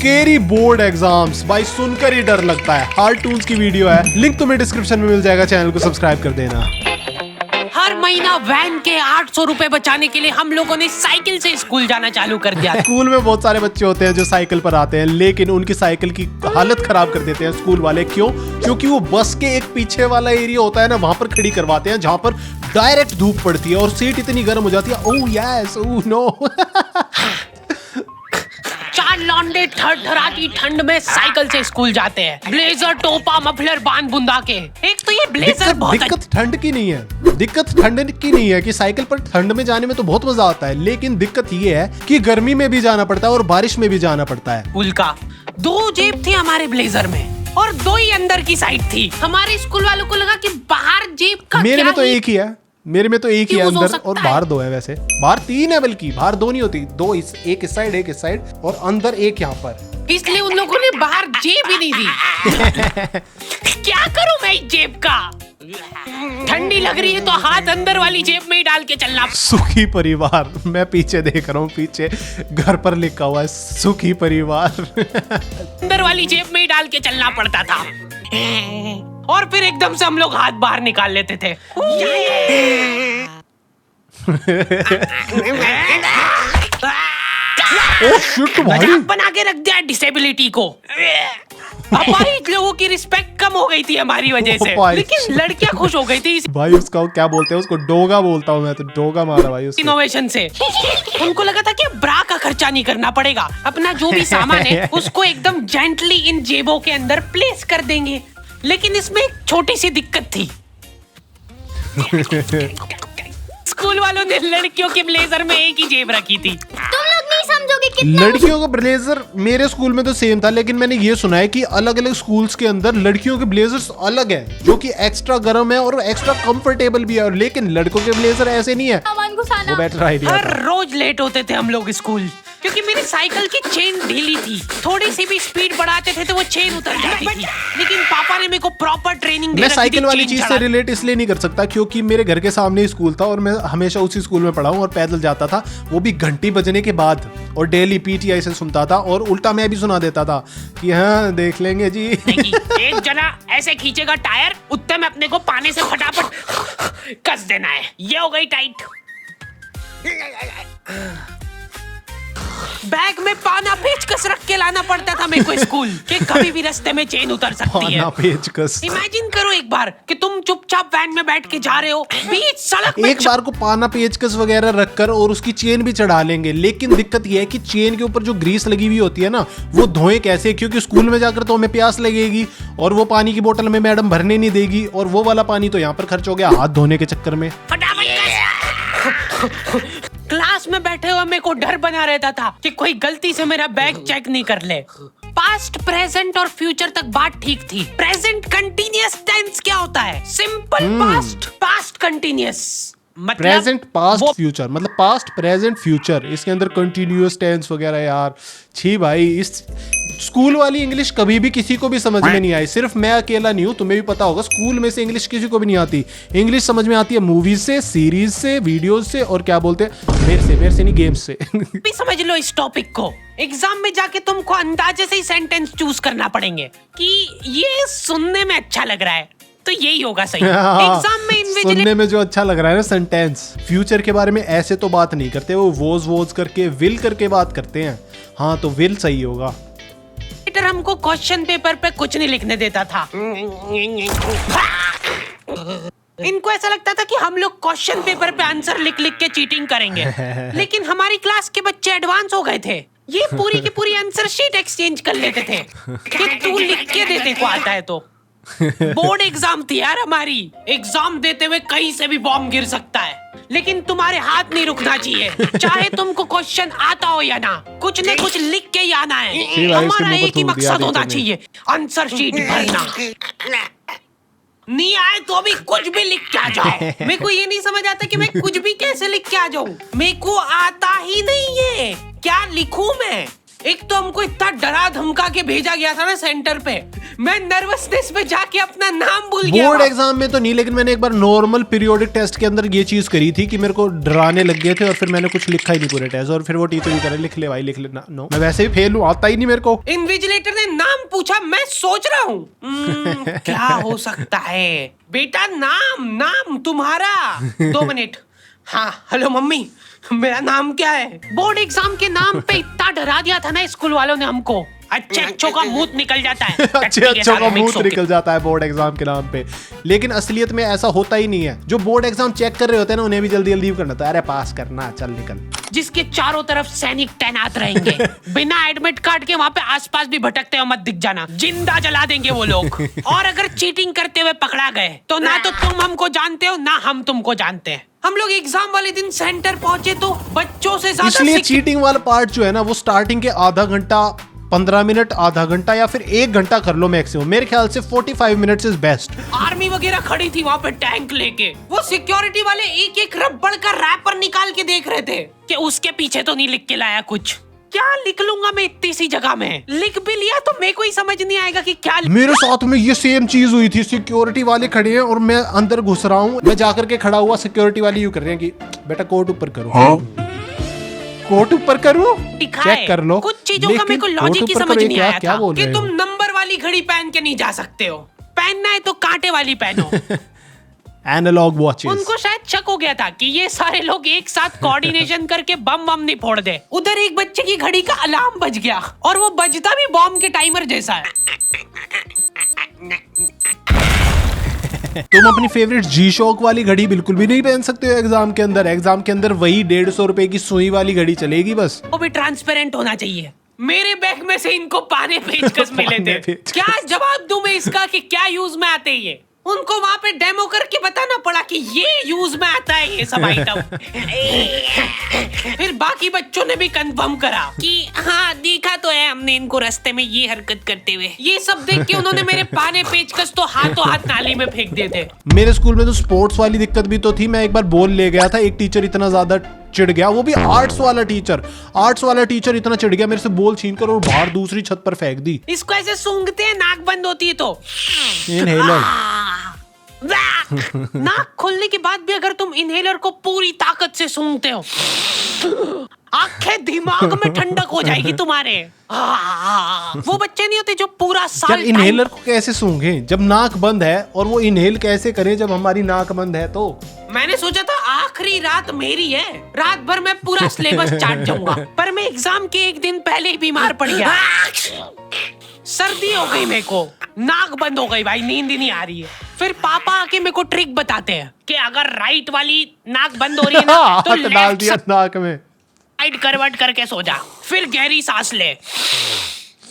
Scary board exams, भाई सुनकर ही डर लगता है। कार्टून्स की वीडियो है, लिंक तुम्हें डिस्क्रिप्शन में मिल जाएगा, चैनल को सब्सक्राइब कर देना। हर महीना वैन के 800 रुपए बचाने के लिए हम लोगों ने साइकिल से स्कूल जाना चालू कर दिया। स्कूल में बहुत सारे बच्चे होते हैं जो साइकिल पर आते हैं, लेकिन उनकी साइकिल की हालत खराब कर देते हैं स्कूल वाले। क्यों? क्योंकि वो बस के एक पीछे वाला एरिया होता है ना, वहां पर खड़ी करवाते हैं जहां पर डायरेक्ट धूप पड़ती है और सीट इतनी गर्म हो जाती है। Oh yes, oh no. चार लौंडे थरथराती ठंड में साइकिल से स्कूल जाते हैं, ब्लेजर, टोपा, मफलर बांध बुंदा के। एक तो ये ब्लेजर दिक्कत ठंड की नहीं है, दिक्कत ठंड की नहीं है कि साइकिल पर ठंड में जाने में तो बहुत मजा आता है, लेकिन दिक्कत ये है कि गर्मी में भी जाना पड़ता है और बारिश में भी जाना पड़ता है। उल्का 2 जेब थी हमारे ब्लेजर में और 2 ही अंदर की साइड थी। हमारे स्कूल वालों को लगा कि बाहर जेब का मेरे क्या में तो एक ही है, मेरे में तो एक ही है यूज हो अंदर, सकता और है। बाहर 2 है। वैसे बाहर 3 है, बल्कि बाहर 2 नहीं होती, 2 एक इस साइड, एक इस साइड, और अंदर एक यहाँ पर। इसलिए उन लोगों ने बाहर जेब ही नहीं दी। क्या करूं मैं इस जेब का? ठंडी लग रही है तो हाथ अंदर वाली जेब में ही डाल के चलना। सुखी परिवार, मैं पीछे देख रहा हूँ, पीछे घर पर लिखा हुआ है सुखी परिवार। अंदर वाली जेब में ही डाल के चलना पड़ता था और फिर एकदम से हम लोग हाथ बाहर निकाल लेते थे। ओह शिट भाई, मजाक बना के रख दिया डिसेबिलिटी को। हमारी लोगों की रिस्पेक्ट कम हो गई थी हमारी वजह से, भाई। लेकिन लड़कियां खुश हो गई थी इस भाई उसका वो क्या बोलते हैं, उसको डोगा बोलता हूँ मैं, तो डोगा मारा भाई उसको। इनोवेशन से। उनको लगा था कि ब्रा का खर्चा नहीं करना पड़ेगा, अपना जो भी सामान है उसको एकदम जेंटली इन जेबों के अंदर प्लेस कर देंगे। लेकिन इसमें एक छोटी सी दिक्कत थी। स्कूल वालों ने लड़कियों के ब्लेजर में एक ही जेब रखी थी। तुम लोग नहीं समझोगे कितना। लड़कियों का ब्लेजर मेरे स्कूल में तो सेम था, लेकिन मैंने ये सुना है कि अलग अलग स्कूल्स के अंदर लड़कियों के ब्लेजर्स अलग है, जो कि एक्स्ट्रा गर्म है और एक्स्ट्रा कंफर्टेबल भी है, और लेकिन लड़कों के ब्लेजर ऐसे नहीं है। सामान घुसाना। वो बेटर आइडिया हर था। रोज लेट होते थे हम लोग स्कूल, क्योंकि मेरी साइकिल की चेन ढीली थी। थोड़ी सी भी स्पीड बढ़ाते थे तो वो चेन उतर जाती थी। लेकिन पापा ने मेरे को प्रॉपर ट्रेनिंग मैं साइकिल वाली चीज से रिलेट इसलिए नहीं कर सकता क्योंकि मेरे घर के सामने ही स्कूल था और मैं हमेशा उसी स्कूल में पढ़ा हूँ और पैदल जाता था, वो भी घंटी बजने के बाद, और डेली पीटीआई से सुनता था, और उल्टा मैं भी सुना देता था कि हाँ देख लेंगे जी। एक जना ऐसे खींचेगा टायर, उत्ते में अपने को पानी से फटाफट कस देना है। ये हो गई टाइट। बैग में पाना पेचकस रख के लाना पड़ता था मेरे को स्कूल, कि कभी भी रास्ते में चेन उतर सकती है। पाना पेचकस। इमेजिन करो एक बार कि तुम चुपचाप वैन में बैठ के जा रहे हो, बीच सड़क में एक बार को पाना पेचकस वगैरह रखकर और उसकी चेन भी चढ़ा लेंगे, लेकिन दिक्कत यह है कि चेन के ऊपर जो ग्रीस लगी हुई होती है ना, वो धोए कैसे? क्योंकि स्कूल में जाकर तो हमें प्यास लगेगी और वो पानी की बोतल में मैडम भरने नहीं देगी, और वो वाला पानी तो यहाँ पर खर्च हो गया हाथ धोने के चक्कर में। क्लास में बैठे हुए मेरे को डर बना रहता था कि कोई गलती से मेरा बैग चेक नहीं कर ले। पास्ट, प्रेजेंट और फ्यूचर तक बात ठीक थी। प्रेजेंट कंटीन्यूअस टेंस क्या होता है? सिंपल पास्ट, पास्ट कंटीन्यूअस मतलब प्रेजेंट पास्ट फ्यूचर, मतलब पास्ट प्रेजेंट फ्यूचर, इसके अंदर कंटिन्यूअस टेंस वगैरह। यार छी भाई, इस स्कूल वाली इंग्लिश कभी भी किसी को भी समझ में नहीं आई। सिर्फ मैं अकेला नहीं हूँ, तुम्हें भी पता होगा, स्कूल में से इंग्लिश किसी को भी नहीं आती। इंग्लिश समझ में आती है मूवीज से, सीरीज से, वीडियोज से, और क्या बोलते हैं, मेरे से नहीं, गेम्स से। भी समझ लो इस टॉपिक को। एग्जाम में जाके तुमको अंदाजे से ही सेंटेंस चूज करना पड़ेंगे कि ये सुनने में अच्छा लग रहा है तो यही होगा सही। एग्जाम में सुनने में जो अच्छा लग रहा है ना सेंटेंस। फ्यूचर के बारे में ऐसे तो बात नहीं करते, वो वोज करके विल करके बात करते हैं। हाँ तो विल सही होगा। हमको क्वेश्चन पेपर पे कुछ नहीं लिखने देता था। इनको ऐसा लगता था कि हम लोग क्वेश्चन पेपर पे आंसर लिख लिख के चीटिंग करेंगे। लेकिन हमारी क्लास के बच्चे एडवांस हो गए थे, ये पूरी की पूरी आंसर शीट एक्सचेंज कर लेते थे कि तू लिख के दे, देखो आता है तो। बोर्ड एग्जाम थी यार हमारी, एग्जाम देते हुए कहीं से भी बॉम्ब गिर सकता है, लेकिन तुम्हारे हाथ नहीं रुकना चाहिए, चाहे तुमको क्वेश्चन आता हो या ना, कुछ न कुछ लिख के ही आना है। हमारा एक ही मकसद होना चाहिए, आंसर शीट भरना। नहीं आए तो भी कुछ भी लिख के आ जाओ। मेरे को ये नहीं समझ आता कि मैं कुछ भी कैसे लिख के आ जाऊं, मेरे को आता ही नहीं है, क्या लिखूं मैं? एक तो हमको इतना डरा धमका के भेजा गया था ना सेंटर पे, मैं नर्वसनेस में जाके अपना नाम भूल गया। बोर्ड एग्जाम में तो नहीं, लेकिन मैंने एक बार नॉर्मल पीरियोडिक टेस्ट के अंदर ये चीज करी थी कि मेरे को डराने लग गए थे और फिर मैंने कुछ लिखा ही नहीं पूरे टेस्ट, और फिर वो टीचर भी करे लिख ले भाई लिख ले ना, नो मैं वैसे भी फेल हूँ, आता ही नहीं मेरे को। इन्विजिलेटर ने नाम पूछा, मैं सोच रहा हूँ क्या हो सकता है बेटा, नाम तुम्हारा। 2 मिनट। हाँ हेलो मम्मी, मेरा नाम क्या है? बोर्ड एग्जाम के नाम पे इतना डरा दिया था ना स्कूल वालों ने हमको, अच्छे का मुंह निकल जाता है। अच्छे का मुंह निकल जाता है बोर्ड एग्जाम के नाम पे, लेकिन असलियत में ऐसा होता ही नहीं है। जो बोर्ड एग्जाम चेक कर रहे होते हैं ना, उन्हें भी जल्दी जल्दी करना था, अरे पास करना, चल निकल। जिसके चारों तरफ सैनिक तैनात रहेंगे, बिना एडमिट कार्ड के वहाँ पे आसपास भी भटकते हो मत दिख जाना, जिंदा जला देंगे वो लोग। और अगर चीटिंग करते हुए पकड़ा गए तो ना तो तुम हमको जानते हो ना हम तुमको जानते हैं। हम लोग एग्जाम वाले दिन सेंटर पहुंचे तो बच्चों से ज्यादा इसलिए चीटिंग वाला पार्ट जो है ना, वो स्टार्टिंग के आधा घंटा 15 मिनट, आधा घंटा या फिर 1 घंटा कर लो मैक्सिमम। मेरे ख्याल से 45 मिनट्स इज बेस्ट। आर्मी वगैरह खड़ी थी वहाँ पे टैंक लेके, वो सिक्योरिटी वाले एक एक रबड़ का रैपर निकाल के देख रहे थे कि उसके पीछे तो नहीं लिख के लाया कुछ। क्या लिख लूंगा मैं इतनी सी जगह में, लिख भी लिया तो मेरे को ही समझ नहीं आएगा कि क्या। मेरे साथ में ये सेम चीज हुई थी, सिक्योरिटी वाले खड़े हैं और मैं अंदर घुस रहा हूँ, मैं जाकर के खड़ा हुआ, सिक्योरिटी वाले यूं कर रहे हैं कि बेटा कोट ऊपर करो। कोट ऊपर करो, चेक कर लो। कुछ चीजों का मेरे को लॉजिक ही समझ नहीं आया था कि तुम नंबर वाली घड़ी पहन के नहीं जा सकते हो, पहनना है तो कांटे वाली पहनो। Analogue watches. उनको शायद शक हो गया था कि ये सारे लोग एक साथ कोऑर्डिनेशन करके बम नहीं फोड़ दे। उधर एक बच्चे की घड़ी का अलार्म बज गया और वो बजता भी बॉम्ब के टाइमर जैसा है। तुम अपनी फेवरेट जी शॉक वाली घड़ी बिल्कुल भी नहीं पहन सकते हो एग्जाम के अंदर। एग्जाम के अंदर वही 150 रुपए की सुई वाली घड़ी चलेगी बस। वो भी ट्रांसपेरेंट होना चाहिए। मेरे बैग में से इनको पाने पेचकस मिले थे। क्या जवाब दूं मैं इसका कि क्या यूज में आते ये? उनको वहाँ पे डेमो करके बताना पड़ा कि ये यूज में आता है ये सब आइटम। फिर बाकी बच्चों ने भी कंफर्म करा कि हाँ देखा तो है हमने इनको रास्ते में ये हरकत करते हुए। ये सब देख के उन्होंने मेरे पाने पेचकस तो हाथों हाथ नाली में फेंक दिए थे। मेरे स्कूल में तो स्पोर्ट्स वाली दिक्कत भी तो थी। मैं एक बार बॉल ले गया था, एक टीचर इतना ज्यादा चिढ़ गया, वो भी आर्ट्स वाला टीचर इतना चिढ़ गया मेरे से बॉल छीनकर और बाहर दूसरी छत पर फेंक दी। इसको ऐसे सूंघते हैं, नाक बंद होती है तो नाक खोलने के बाद भी अगर तुम इनहेलर को पूरी ताकत से सूंघते हो, आंखें दिमाग में ठंडक हो जाएगी तुम्हारे। वो बच्चे नहीं होते जो पूरा साल इनहेलर को कैसे सूंघे जब नाक बंद है, और वो इनहेल कैसे करें जब हमारी नाक बंद है? तो मैंने सोचा था आखिरी रात मेरी है, रात भर मैं पूरा सिलेबस चाट जाऊंगा, पर मैं एग्जाम के एक दिन पहले ही बीमार पड़ गया। सर्दी हो गई मेरे को, नाक बंद हो गई भाई, नींद ही नहीं आ रही है। फिर पापा आके मेरे को ट्रिक बताते हैं कि अगर राइट वाली नाक बंद हो रही है ना तो डाल दिया नाक में, राइट करवट करके सो जा, फिर गहरी सांस ले,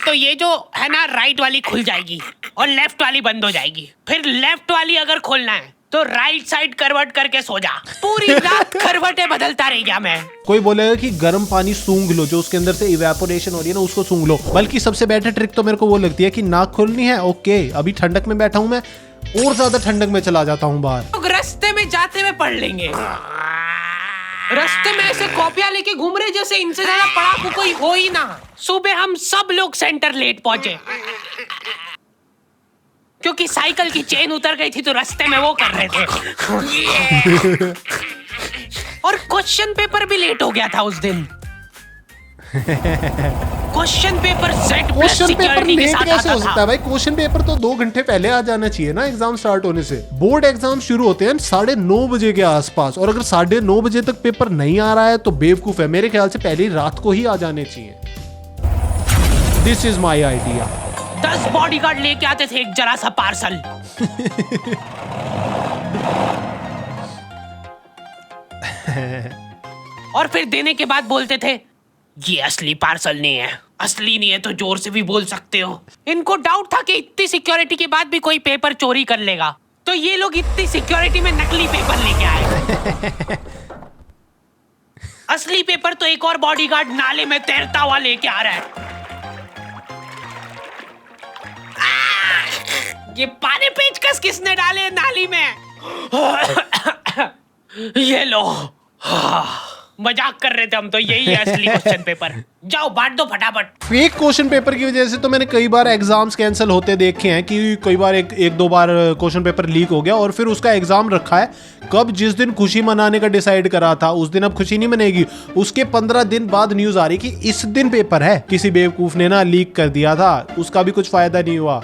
तो ये जो है ना राइट वाली खुल जाएगी और लेफ्ट वाली बंद हो जाएगी। फिर लेफ्ट वाली अगर खोलना है तो राइट साइड करवट करके सो जा। पूरी रात करवटें बदलता रह गया मैं। कोई बोलेगा कि गर्म पानी सूंघ लो, जो उसके अंदर से इवेपोरेशन हो रही है ना उसको सूंघ लो। बल्कि सबसे बेटर ट्रिक तो मेरे को वो लगती है कि नाक खोलनी है, ओके अभी ठंडक में बैठा हूं मैं, और ज्यादा ठंडक में चला जाता हूं बाहर। लोग रास्ते में जाते हुए पढ़ लेंगे, रास्ते में ऐसे कॉपियां लेके घूम रहे जैसे इनसे ज्यादा पढ़ाकू कोई हो ही ना। सुबह हम सब लोग सेंटर लेट पहुंचे क्योंकि साइकिल की चेन उतर गई थी तो रास्ते में वो कर रहे थे। और क्वेश्चन पेपर भी लेट हो गया था उस दिन। Question paper set plus security के साथ आता था। भाई क्वेश्चन पेपर तो 2 घंटे पहले आ जाना चाहिए ना एग्जाम स्टार्ट होने से। बोर्ड एग्जाम शुरू होते हैं 9:30 बजे के आसपास, और अगर 9:30 बजे तक पेपर नहीं आ रहा है तो बेवकूफ है। मेरे ख्याल से पहले ही रात को ही आ जाने चाहिए। This is my idea. 10 bodyguard लेके आते थे एक जरा सा पार्सल। और फिर देने के बाद बोलते थे ये असली पार्सल नहीं है। असली नहीं है तो जोर से भी बोल सकते हो। इनको डाउट था कि इतनी सिक्योरिटी के बाद भी कोई पेपर चोरी कर लेगा, तो ये लोग इतनी सिक्योरिटी में नकली पेपर लेके आए। असली पेपर तो एक और बॉडीगार्ड नाले में तैरता हुआ लेके आ रहा है। ये पानी पेचकस किसने डाले नाली में? ये लो। मजाक कर रहे थे हम तो, यही है असली क्वेश्चन पेपर। जाओ बांट दो फटाफट। फेक क्वेश्चन पेपर की वजह से तो मैंने कई बार एग्जाम्स कैंसिल होते देखे हैं कि कई बार एक दो बार क्वेश्चन पेपर लीक हो गया और फिर उसका एग्जाम रखा है कब, जिस दिन खुशी मनाने का डिसाइड करा था उस दिन अब खुशी नहीं मनेगी, उसके 15 दिन बाद न्यूज आ रही कि इस दिन पेपर है। किसी बेवकूफ ने ना लीक कर दिया था, उसका भी कुछ फायदा नहीं हुआ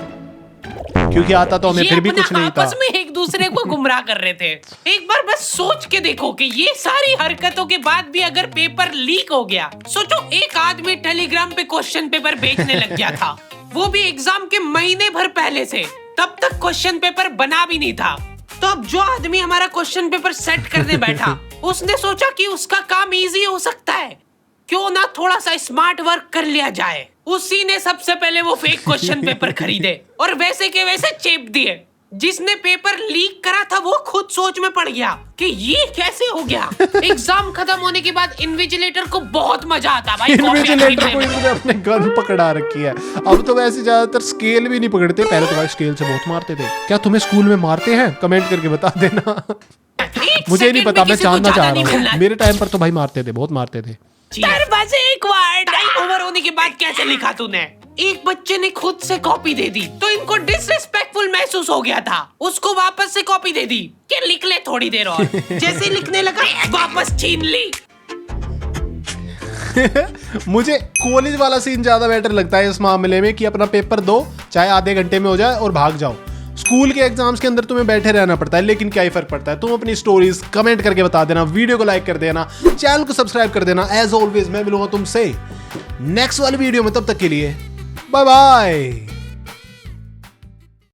क्योंकि आता तो हमें फिर भी कुछ नहीं था। आपस में एक दूसरे को गुमराह कर रहे थे। एक बार बस सोच के देखो कि ये सारी हरकतों के बाद भी अगर पेपर लीक हो गया, सोचो एक आदमी टेलीग्राम पे क्वेश्चन पेपर बेचने लग गया था, वो भी एग्जाम के महीने भर पहले से, तब तक क्वेश्चन पेपर बना भी नहीं था। तो अब जो आदमी हमारा क्वेश्चन पेपर सेट करने बैठा, उसने सोचा कि उसका काम इजी हो सकता है, क्यों ना थोड़ा सा स्मार्ट वर्क कर लिया जाए। उसी ने सबसे पहले वो फेक क्वेश्चन पेपर खरीदे और वैसे के वैसे चेप दिए। जिसने पेपर लीक करा था वो खुद सोच में पड़ गया कि ये कैसे हो गया। एग्जाम खत्म होने के बाद इन्विजिलेटर को बहुत मजा आता भाई। इन्विजिलेटर को इन्होंने अपने गन पकड़ा रखी है। अब तो वैसे ज्यादातर स्केल भी नहीं पकड़ते, पहले तो भाई स्केल से बहुत मारते थे। क्या तुम्हें स्कूल में मारते हैं? कमेंट करके बता देना। मुझे नहीं पता, मैं जानना चाह रहा हूँ। मेरे टाइम पर तो भाई मारते थे, बहुत मारते थे। बस एक बार टाइम ओवर होने के बाद कैसे लिखा तूने? एक बच्चे ने खुद से कॉपी दे दी तो इनको डिसरिस्पेक्टफुल महसूस हो गया था, उसको वापस से कॉपी दे दी कि लिख ले थोड़ी देर और। जैसे ही लिखने लगा वापस छीन ली। मुझे कॉलेज वाला सीन ज्यादा बेटर लगता है इस मामले में कि अपना पेपर दो, चाहे आधे घंटे में हो जाए और भाग जाओ। स्कूल के एग्जाम्स के अंदर तुम्हें बैठे रहना पड़ता है, लेकिन क्या ही फर्क पड़ता है। तुम अपनी स्टोरीज कमेंट करके बता देना, वीडियो को लाइक कर देना, चैनल को सब्सक्राइब कर देना। एज ऑलवेज मैं मिलूंगा तुमसे नेक्स्ट वाली वीडियो में, तब तक के लिए बाय बाय।